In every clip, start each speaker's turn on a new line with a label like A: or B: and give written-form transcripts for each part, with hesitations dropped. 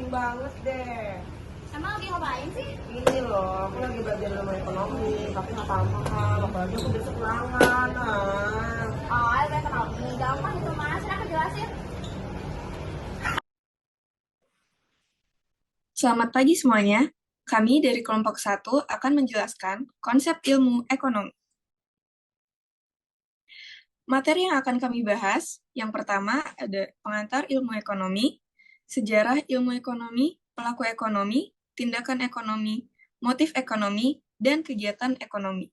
A: banget deh.
B: Emang lagi ngapain sih?
A: Ini loh, aku lagi belajar ilmu ekonomi, tapi nggak paham-paham. Apalagi aku besok ulangan.
B: Oh, ilmu ekonomi. Gampang itu mas, aku jelasin.
C: Selamat pagi semuanya. Kami dari kelompok 1 akan menjelaskan konsep ilmu ekonomi. Materi yang akan kami bahas, yang pertama ada pengantar ilmu ekonomi, sejarah ilmu ekonomi, pelaku ekonomi, tindakan ekonomi, motif ekonomi, dan kegiatan ekonomi.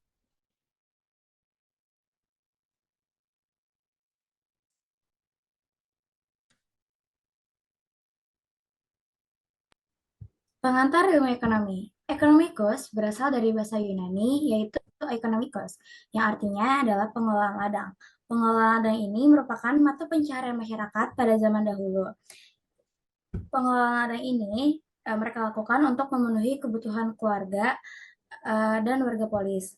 D: Pengantar ilmu ekonomi. Economikos berasal dari bahasa Yunani, yaitu economikos, yang artinya adalah pengelolaan ladang. Pengelolaan ladang ini merupakan mata pencaharian masyarakat pada zaman dahulu. Pengelolaan ladang ini mereka lakukan untuk memenuhi kebutuhan keluarga dan warga polis.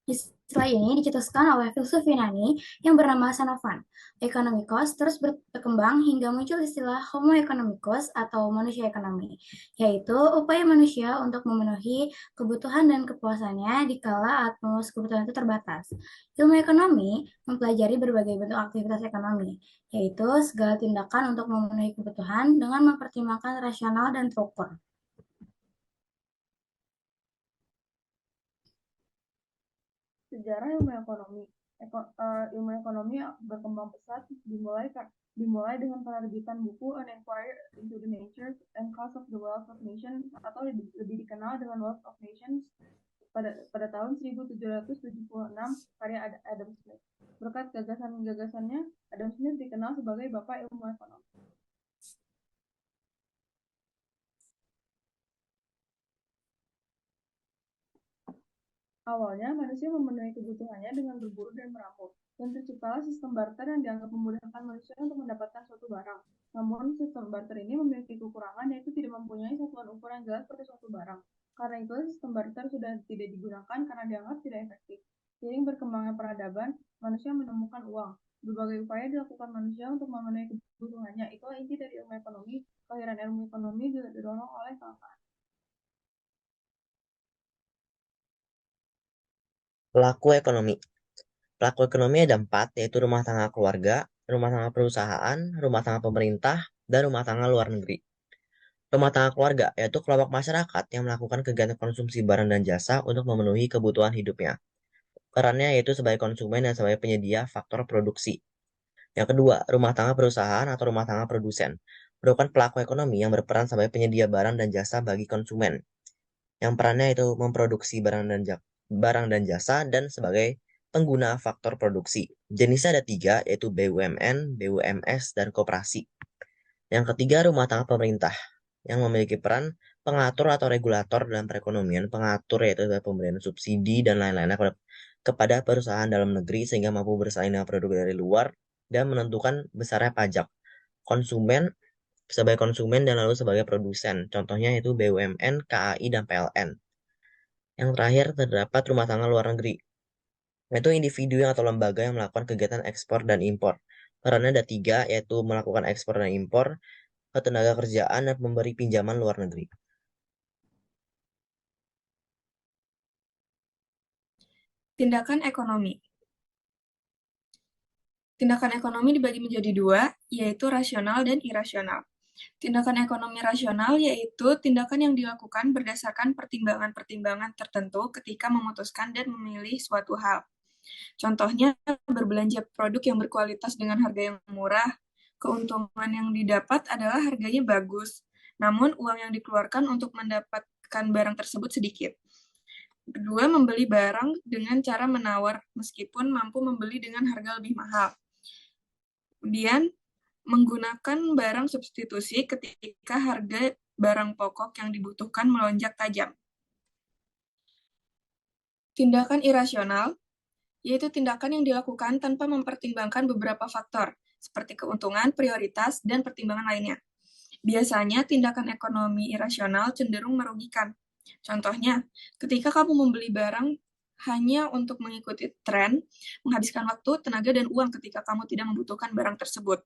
D: Istilah ini dicetuskan oleh filsuf Yunani yang bernama Xenophon. Ekonomikos terus berkembang hingga muncul istilah Homo economicus atau manusia ekonomi, yaitu upaya manusia untuk memenuhi kebutuhan dan kepuasannya dikala atmos kebutuhan itu terbatas. Ilmu ekonomi mempelajari berbagai bentuk aktivitas ekonomi, yaitu segala tindakan untuk memenuhi kebutuhan dengan mempertimbangkan rasional dan terukur.
E: Sejarah ilmu ekonomi. Ilmu ekonomi berkembang pesat dimulai dengan penerbitan buku An Inquiry into the Nature and Cause of the Wealth of Nations atau lebih dikenal dengan Wealth of Nations pada tahun 1776 karya Adam Smith. Berkat gagasannya, Adam Smith dikenal sebagai Bapak Ilmu Ekonomi. Awalnya, manusia memenuhi kebutuhannya dengan berburu dan merampok, dan terciptalah sistem barter yang dianggap memudahkan manusia untuk mendapatkan suatu barang. Namun, sistem barter ini memiliki kekurangan, yaitu tidak mempunyai satuan ukur yang jelas pada suatu barang. Karena itu, sistem barter sudah tidak digunakan karena dianggap tidak efektif. Seiring berkembangnya peradaban, manusia menemukan uang. Berbagai upaya dilakukan manusia untuk memenuhi kebutuhannya. Itulah inti dari ilmu ekonomi. Kelahiran ilmu ekonomi juga didorong oleh kelangkaan.
F: Pelaku ekonomi. Pelaku ekonomi ada 4, yaitu rumah tangga keluarga, rumah tangga perusahaan, rumah tangga pemerintah, dan rumah tangga luar negeri. Rumah tangga keluarga yaitu kelompok masyarakat yang melakukan kegiatan konsumsi barang dan jasa untuk memenuhi kebutuhan hidupnya. Perannya yaitu sebagai konsumen dan sebagai penyedia faktor produksi. Yang kedua, rumah tangga perusahaan atau rumah tangga produsen merupakan pelaku ekonomi yang berperan sebagai penyedia barang dan jasa bagi konsumen. Yang perannya itu memproduksi barang dan jasa dan sebagai pengguna faktor produksi. Jenisnya ada 3, yaitu BUMN, BUMS, dan koperasi. Yang ketiga, rumah tangga pemerintah yang memiliki peran pengatur atau regulator dalam perekonomian. Pengatur yaitu pemberian subsidi dan lain-lainnya kepada perusahaan dalam negeri sehingga mampu bersaing dengan produk dari luar dan menentukan besarnya pajak. Konsumen sebagai konsumen dan lalu sebagai produsen. Contohnya itu BUMN, KAI, dan PLN. Yang terakhir terdapat rumah tangga luar negeri, yaitu individu atau lembaga yang melakukan kegiatan ekspor dan impor. Perannya ada 3, yaitu melakukan ekspor dan impor, ketenaga kerjaan, dan memberi pinjaman luar negeri.
C: Tindakan ekonomi. Tindakan ekonomi dibagi menjadi 2, yaitu rasional dan irasional. Tindakan ekonomi rasional yaitu tindakan yang dilakukan berdasarkan pertimbangan-pertimbangan tertentu ketika memutuskan dan memilih suatu hal. Contohnya, berbelanja produk yang berkualitas dengan harga yang murah. Keuntungan yang didapat adalah harganya bagus, namun uang yang dikeluarkan untuk mendapatkan barang tersebut sedikit. Kedua, membeli barang dengan cara menawar meskipun mampu membeli dengan harga lebih mahal. Kemudian, menggunakan barang substitusi ketika harga barang pokok yang dibutuhkan melonjak tajam. Tindakan irasional yaitu tindakan yang dilakukan tanpa mempertimbangkan beberapa faktor, seperti keuntungan, prioritas, dan pertimbangan lainnya. Biasanya, tindakan ekonomi irasional cenderung merugikan. Contohnya, ketika kamu membeli barang hanya untuk mengikuti tren, menghabiskan waktu, tenaga, dan uang ketika kamu tidak membutuhkan barang tersebut.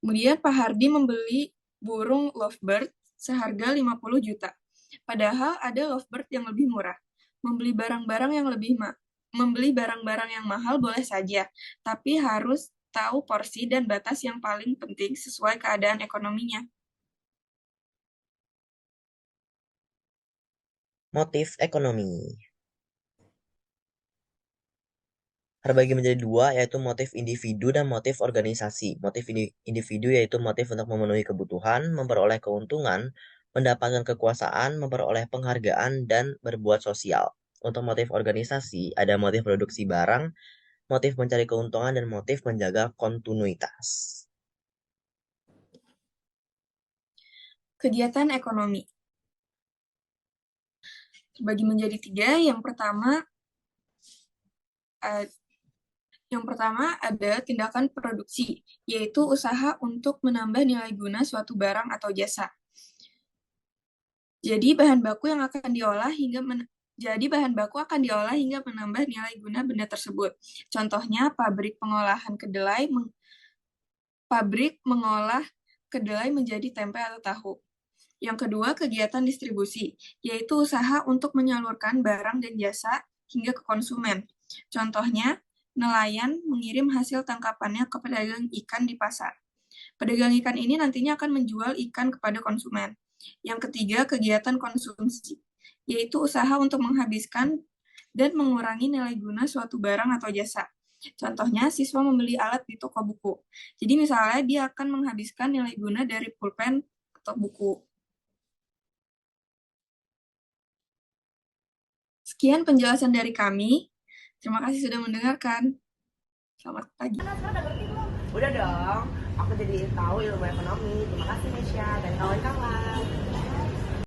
C: Kemudian Pak Hardi membeli burung lovebird seharga 50 juta. Padahal ada lovebird yang lebih murah. Membeli barang-barang yang mahal boleh saja, tapi harus tahu porsi dan batas yang paling penting sesuai keadaan ekonominya.
F: Motif ekonomi. Terbagi menjadi dua, yaitu motif individu dan motif organisasi. Motif individu yaitu motif untuk memenuhi kebutuhan, memperoleh keuntungan, mendapatkan kekuasaan, memperoleh penghargaan, dan berbuat sosial. Untuk motif organisasi, ada motif produksi barang, motif mencari keuntungan, dan motif menjaga kontinuitas.
C: Kegiatan ekonomi terbagi menjadi tiga. Yang pertama ada tindakan produksi, yaitu usaha untuk menambah nilai guna suatu barang atau jasa. Jadi bahan baku akan diolah hingga menambah nilai guna benda tersebut. Contohnya pabrik mengolah kedelai menjadi tempe atau tahu. Yang kedua, kegiatan distribusi, yaitu usaha untuk menyalurkan barang dan jasa hingga ke konsumen. Contohnya, nelayan mengirim hasil tangkapannya ke pedagang ikan di pasar. Pedagang ikan ini nantinya akan menjual ikan kepada konsumen. Yang ketiga, kegiatan konsumsi, yaitu usaha untuk menghabiskan dan mengurangi nilai guna suatu barang atau jasa. Contohnya, siswa membeli alat di toko buku. Jadi misalnya dia akan menghabiskan nilai guna dari pulpen atau buku. Sekian penjelasan dari kami. Terima kasih sudah mendengarkan. Selamat pagi.
A: Udah dong, aku jadi tahu ilmu ekonomi. Terima kasih Nesya dan